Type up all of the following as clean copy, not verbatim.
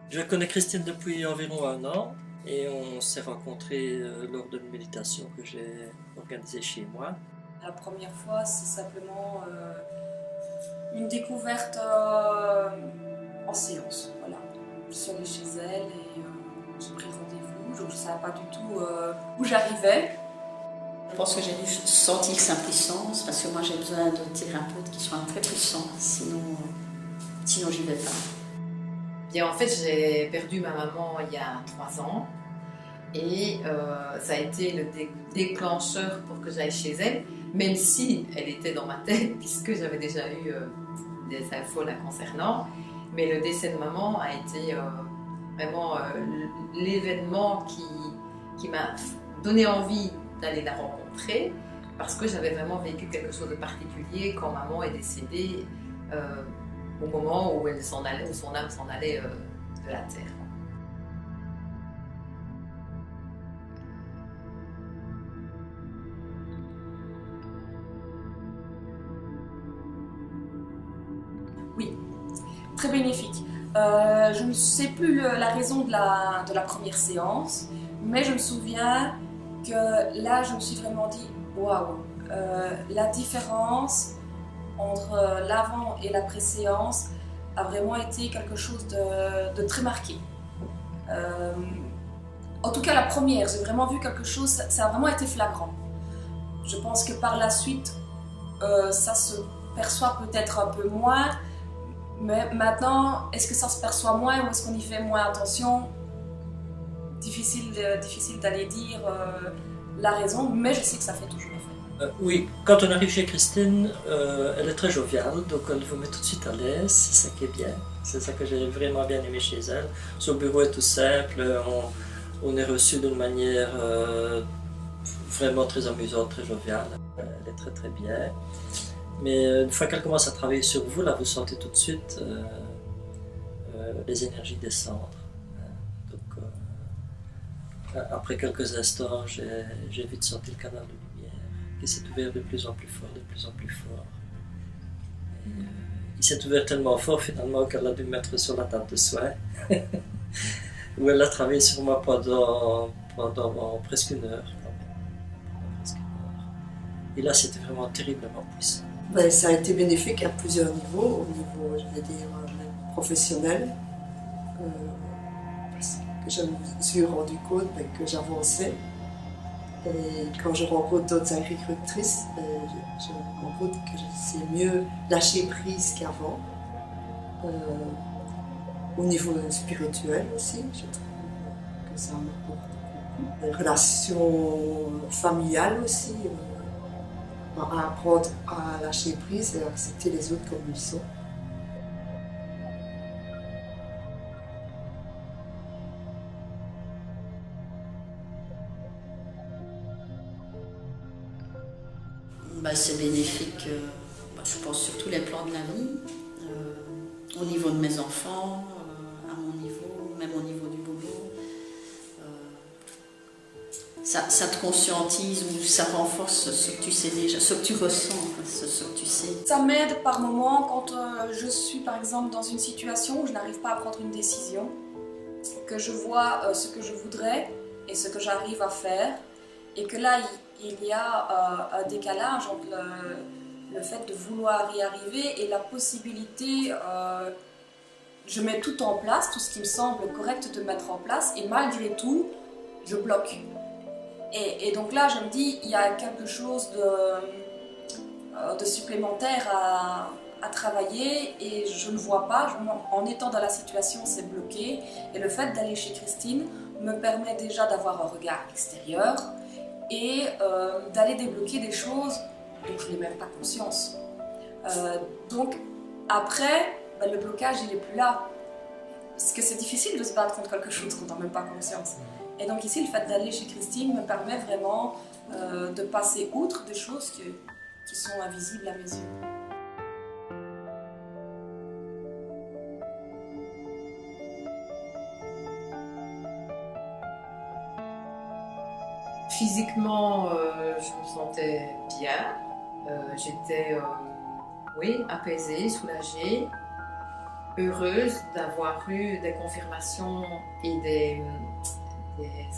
Je connais Christine depuis environ un an et on s'est rencontrés lors d'une méditation que j'ai organisée chez moi. La première fois, c'est simplement une découverte en séance. Voilà. Je suis allée chez elle et j'ai pris rendez-vous. Donc je ne savais pas du tout où j'arrivais. Je pense que j'ai dû sentir sa puissance parce que moi j'ai besoin de thérapeutes qui soient très puissants, sinon j'y vais pas. Bien, en fait, j'ai perdu ma maman il y a 3 ans et ça a été le déclencheur pour que j'aille chez elle, même si elle était dans ma tête puisque j'avais déjà eu des infos la concernant. Mais le décès de maman a été vraiment l'événement qui m'a donné envie d'aller la rencontrer parce que j'avais vraiment vécu quelque chose de particulier quand maman est décédée au moment où elle s'en allait, où son âme s'en allait de la terre. Oui, très bénéfique. Je ne sais plus la raison de la première séance, mais je me souviens que là, je me suis vraiment dit waouh, la différence entre l'avant et l'après-séance a vraiment été quelque chose de très marqué. En tout cas, la première, j'ai vraiment vu quelque chose, ça a vraiment été flagrant. Je pense que par la suite, ça se perçoit peut-être un peu moins, mais maintenant, est-ce que ça se perçoit moins ou est-ce qu'on y fait moins attention? Difficile d'aller dire la raison, mais je sais que ça fait toujours effet. Oui, quand on arrive chez Christine, elle est très joviale, donc elle vous met tout de suite à l'aise, c'est ça qui est bien. C'est ça que j'ai vraiment bien aimé chez elle. Son bureau est tout simple, on est reçu d'une manière vraiment très amusante, très joviale. Elle est très très bien. Mais une fois qu'elle commence à travailler sur vous, là vous sentez tout de suite les énergies descendre. Donc, après quelques instants, j'ai vite senti le canal de lumière qui s'est ouvert de plus en plus fort, de plus en plus fort. Et, il s'est ouvert tellement fort finalement qu'elle a dû me mettre sur la table de soins, où elle a travaillé sur moi pendant presque une heure. Et là, c'était vraiment terriblement puissant. Ben, ça a été bénéfique à plusieurs niveaux, au niveau, je vais dire, même professionnel, parce que je me suis rendu compte que j'avançais. Et quand je rencontre d'autres agricultrices, je me rends compte que je sais mieux lâcher prise qu'avant. Au niveau spirituel aussi, je trouve que ça m'apporte beaucoup. Les relations familiales aussi, à apprendre à lâcher prise et à accepter les autres comme ils sont. Ben, c'est bénéfique, je pense sur tous les plans de la vie, au niveau de mes enfants, à mon niveau, même au niveau du boulot. Ça te conscientise ou ça renforce ce que tu sais déjà, ce que tu ressens, ce que tu sais. Ça m'aide par moments quand je suis par exemple dans une situation où je n'arrive pas à prendre une décision, que je vois ce que je voudrais et ce que j'arrive à faire, et que là il y a un décalage entre le fait de vouloir y arriver et la possibilité. Je mets tout en place, tout ce qui me semble correct de mettre en place, et malgré tout, je bloque. Et donc là, je me dis, il y a quelque chose de supplémentaire à travailler, et je ne vois pas, en étant dans la situation, c'est bloqué. Et le fait d'aller chez Christine me permet déjà d'avoir un regard extérieur et d'aller débloquer des choses dont je n'ai même pas conscience. Donc après, ben, le blocage, il n'est plus là. Parce que c'est difficile de se battre contre quelque chose qu'on n'a même pas conscience. Et donc ici, le fait d'aller chez Christine me permet vraiment de passer outre des choses qui sont invisibles à mes yeux. Physiquement, je me sentais bien. J'étais oui, apaisée, soulagée. heureuse d'avoir eu des confirmations et des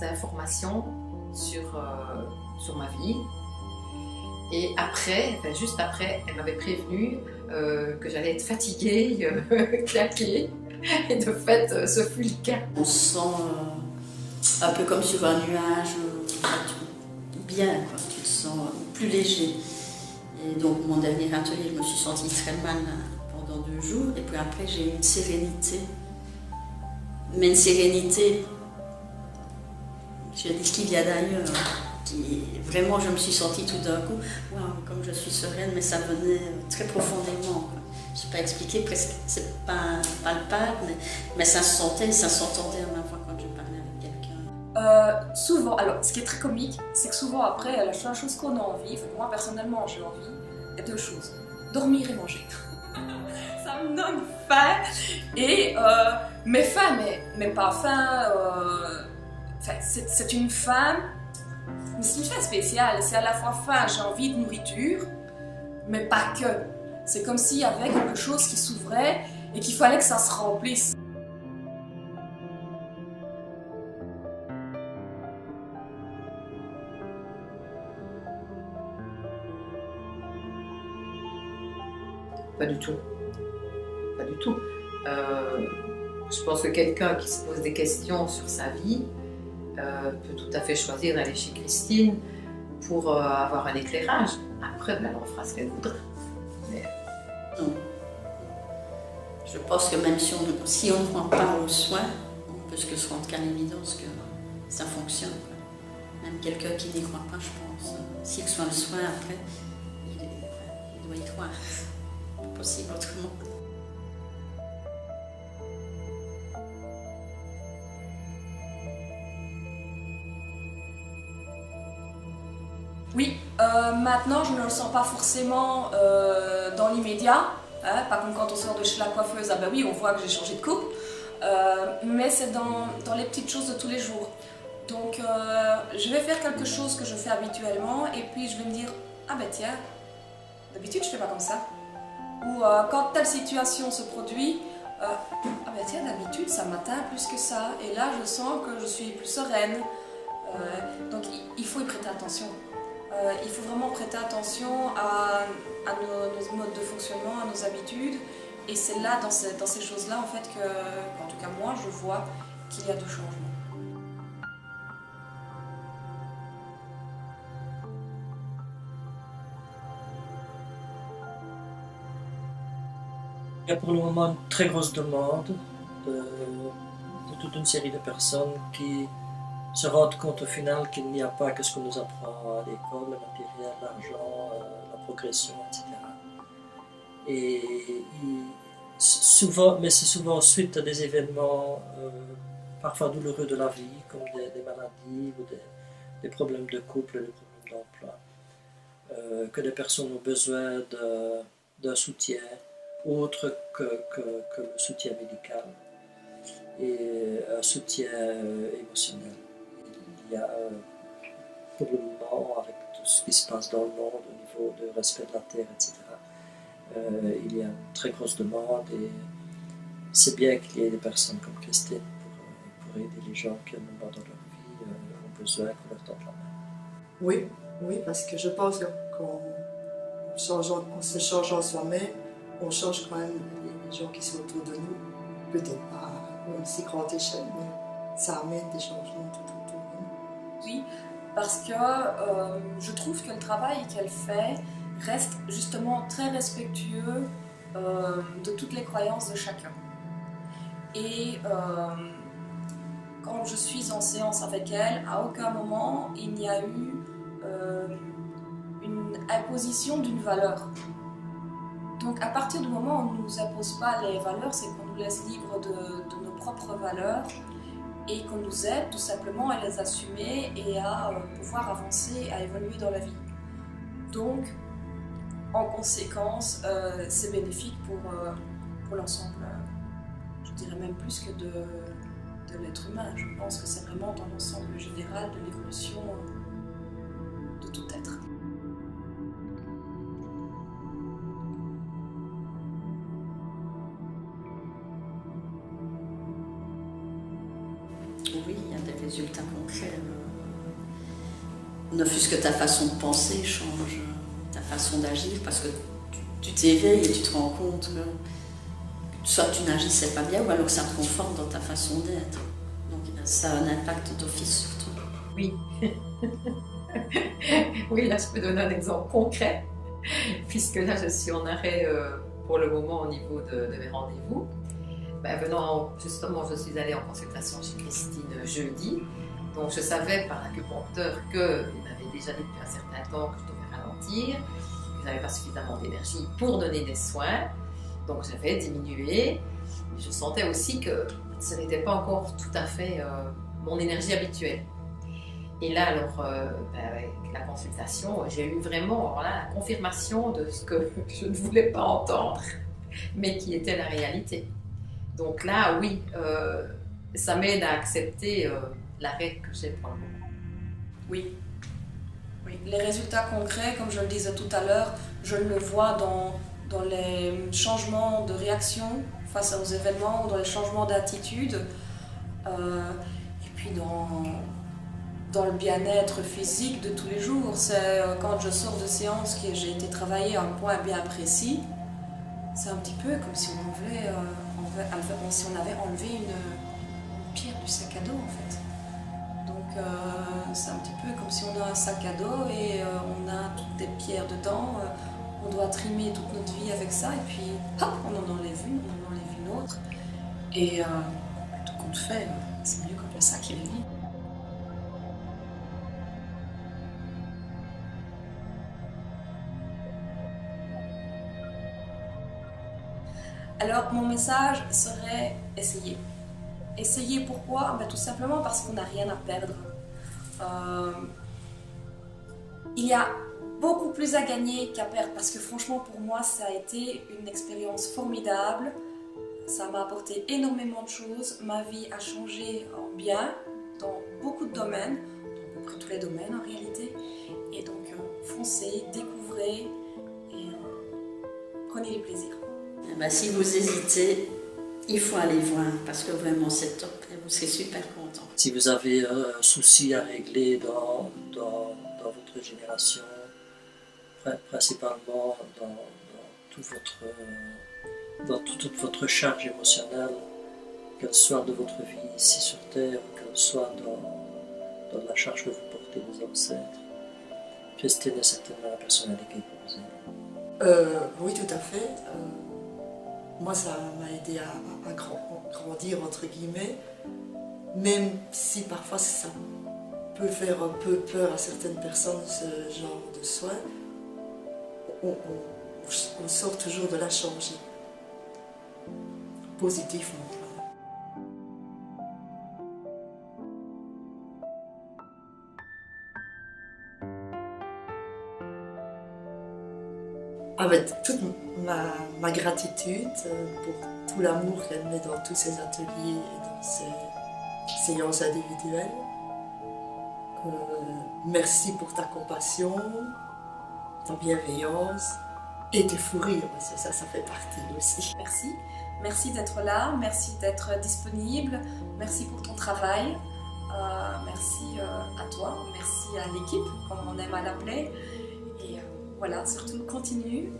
informations sur ma vie. Et après, enfin, juste après, elle m'avait prévenu que j'allais être fatiguée, claquée. Et de fait, ce fut le cas. On se sent un peu comme sur un nuage, bien, quoi. Tu te sens plus léger. Et donc, mon dernier atelier, je me suis sentie très mal pendant 2 jours. Et puis après, j'ai eu une sérénité. Mais une sérénité, je dis ce qui vient d'ailleurs. Vraiment, je me suis sentie tout d'un coup, wow, comme je suis sereine, mais ça venait très profondément. Je ne sais pas expliquer, presque, c'est pas palpable, mais ça se sentait, ça s'entendait à ma voix quand je parlais avec quelqu'un. Souvent, alors ce qui est très comique, c'est que souvent après, la seule chose qu'on a envie, moi personnellement j'ai envie, il y a 2 choses, dormir et manger. Ça me donne faim, et mais faim, mais pas faim, c'est une faim. Mais c'est une faim spéciale, c'est à la fois faim, j'ai envie de nourriture, mais pas que. C'est comme s'il y avait quelque chose qui s'ouvrait et qu'il fallait que ça se remplisse. Pas du tout. Pas du tout. Je pense que quelqu'un qui se pose des questions sur sa vie peut tout à fait choisir d'aller chez Christine pour avoir un éclairage. Après, ben, on fera ce qu'elle voudra. Mais... Non. Je pense que même si on ne prend pas aux soins, on peut se rendre qu'à l'évidence que ça fonctionne. Quoi. Même quelqu'un qui n'y croit pas, je pense, s'il reçoit le soin après, il doit y croire. C'est pas possible autrement. Oui, maintenant je ne le sens pas forcément dans l'immédiat, hein, pas comme quand on sort de chez la coiffeuse, ah ben oui on voit que j'ai changé de coupe, mais c'est dans les petites choses de tous les jours. Donc je vais faire quelque chose que je fais habituellement et puis je vais me dire, ah ben tiens, d'habitude je fais pas comme ça. Ou quand telle situation se produit, ah ben tiens d'habitude ça m'atteint plus que ça et là je sens que je suis plus sereine. Donc il faut y prêter attention. Il faut vraiment prêter attention à nos modes de fonctionnement, à nos habitudes. Et c'est là, dans ces choses-là, en fait, qu'en tout cas moi, je vois qu'il y a du changement. Il y a pour le moment une très grosse demande de toute une série de personnes qui se rendent compte au final qu'il n'y a pas que ce qu'on nous apprend à l'école, le matériel, l'argent, la progression, etc. Et souvent, mais c'est souvent suite à des événements parfois douloureux de la vie, comme des maladies ou des problèmes de couple, des problèmes d'emploi, que des personnes ont besoin d'un soutien autre que le soutien médical et un soutien émotionnel. Il y a, pour le moment, avec tout ce qui se passe dans le monde au niveau de respect de la terre, etc., il y a une très grosse demande et c'est bien qu'il y ait des personnes comme Christine pour aider les gens qui, à un moment dans leur vie, ont besoin qu'on leur tende la main. Oui, parce que je pense qu'en se changeant soi-même, on change quand même les gens qui sont autour de nous. Peut-être pas à une si grande échelle, mais ça amène des changements tout autour de nous. Oui, parce que je trouve que le travail qu'elle fait reste justement très respectueux de toutes les croyances de chacun. Et quand je suis en séance avec elle, à aucun moment il n'y a eu une imposition d'une valeur. Donc à partir du moment où on ne nous impose pas les valeurs, c'est qu'on nous laisse libres de nos propres valeurs et qu'on nous aide tout simplement à les assumer et à pouvoir avancer, à évoluer dans la vie. Donc en conséquence, c'est bénéfique pour l'ensemble, je dirais même plus que de l'être humain. Je pense que c'est vraiment dans l'ensemble général de l'évolution de tout être. Oui, il y a des résultats concrets. Ne fût-ce que ta façon de penser change, ta façon d'agir, parce que tu t'éveilles et tu te rends compte que soit tu n'agissais pas bien, ou alors ça te conforte dans ta façon d'être. Donc ça a un impact d'office sur toi. Oui. Oui, là je peux donner un exemple concret, puisque là je suis en arrêt pour le moment au niveau de mes rendez-vous. Justement, je suis allée en consultation chez Christine jeudi, donc je savais par l'acupuncteur qu'il m'avait déjà dit depuis un certain temps que je devais ralentir, que je n'avais pas suffisamment d'énergie pour donner des soins, donc j'avais diminué. Mais je sentais aussi que ce n'était pas encore tout à fait mon énergie habituelle. Et là, alors, avec la consultation, j'ai eu vraiment la confirmation de ce que je ne voulais pas entendre, mais qui était la réalité. Donc là, oui, ça m'aide à accepter l'arrêt que j'ai pour le moment. Oui. Oui. Les résultats concrets, comme je le disais tout à l'heure, je le vois dans les changements de réaction face aux événements ou dans les changements d'attitude. Et puis dans le bien-être physique de tous les jours. C'est quand je sors de séance que j'ai été travailler un point bien précis, c'est un petit peu comme si on avait enlevé une pierre du sac à dos en fait. Donc c'est un petit peu comme si on a un sac à dos et on a toutes des pierres dedans. On doit trimer toute notre vie avec ça et puis hop, on en enlève une autre. Et tout compte fait, c'est mieux comme le sac il est vide. Alors mon message serait essayer. Essayer pourquoi? Tout simplement parce qu'on n'a rien à perdre. Il y a beaucoup plus à gagner qu'à perdre parce que franchement pour moi ça a été une expérience formidable. Ça m'a apporté énormément de choses. Ma vie a changé en bien dans beaucoup de domaines, dans à peu près tous les domaines en réalité. Et donc foncez, découvrez et prenez du plaisir. Si vous hésitez, il faut aller voir parce que vraiment c'est top et vous serez super content. Si vous avez un souci à régler dans votre génération, principalement dans toute votre charge émotionnelle, qu'elle soit de votre vie ici sur Terre, ou qu'elle soit dans la charge que vous portez des ancêtres, Christine est certainement la personne adéquate pour vous aider. Oui, tout à fait. Moi, ça m'a aidé à grandir, entre guillemets, même si parfois ça peut faire un peu peur à certaines personnes, ce genre de soins, on sort toujours de là changé, positivement. Avec toute ma gratitude pour tout l'amour qu'elle met dans tous ses ateliers et dans ses séances individuelles. Merci pour ta compassion, ta bienveillance et tes fous rires, parce que ça fait partie aussi. Merci. Merci d'être là, merci d'être disponible, merci pour ton travail, merci à toi, merci à l'équipe, comme on aime à l'appeler. Et voilà, surtout continue.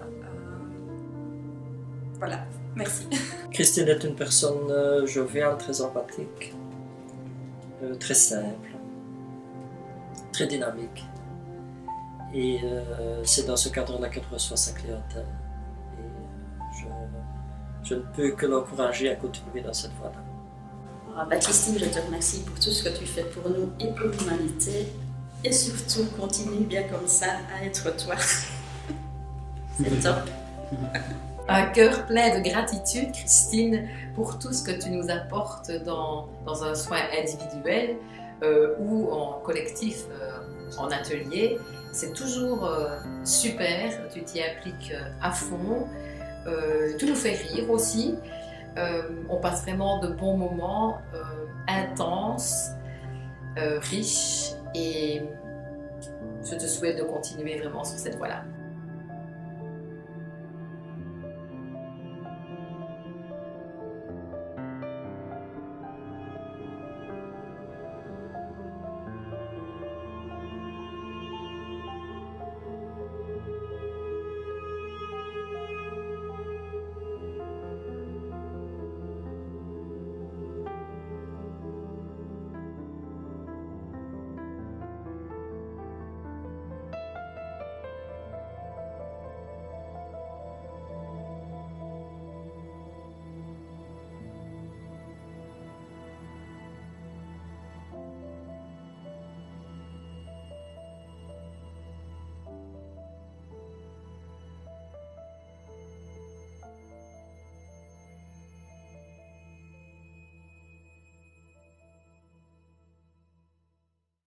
Voilà, merci. Christine est une personne joviale, très empathique, très simple, très dynamique. Et c'est dans ce cadre-là qu'elle reçoit sa clientèle. Et je ne peux que l'encourager à continuer dans cette voie-là. Christine, je te remercie pour tout ce que tu fais pour nous et pour l'humanité. Et surtout, continue bien comme ça à être toi. C'est top. Un cœur plein de gratitude, Christine, pour tout ce que tu nous apportes dans un soin individuel ou en collectif, en atelier. C'est toujours super, tu t'y impliques à fond, tu nous fais rire aussi. On passe vraiment de bons moments intenses, riches, et je te souhaite de continuer vraiment sur cette voie-là.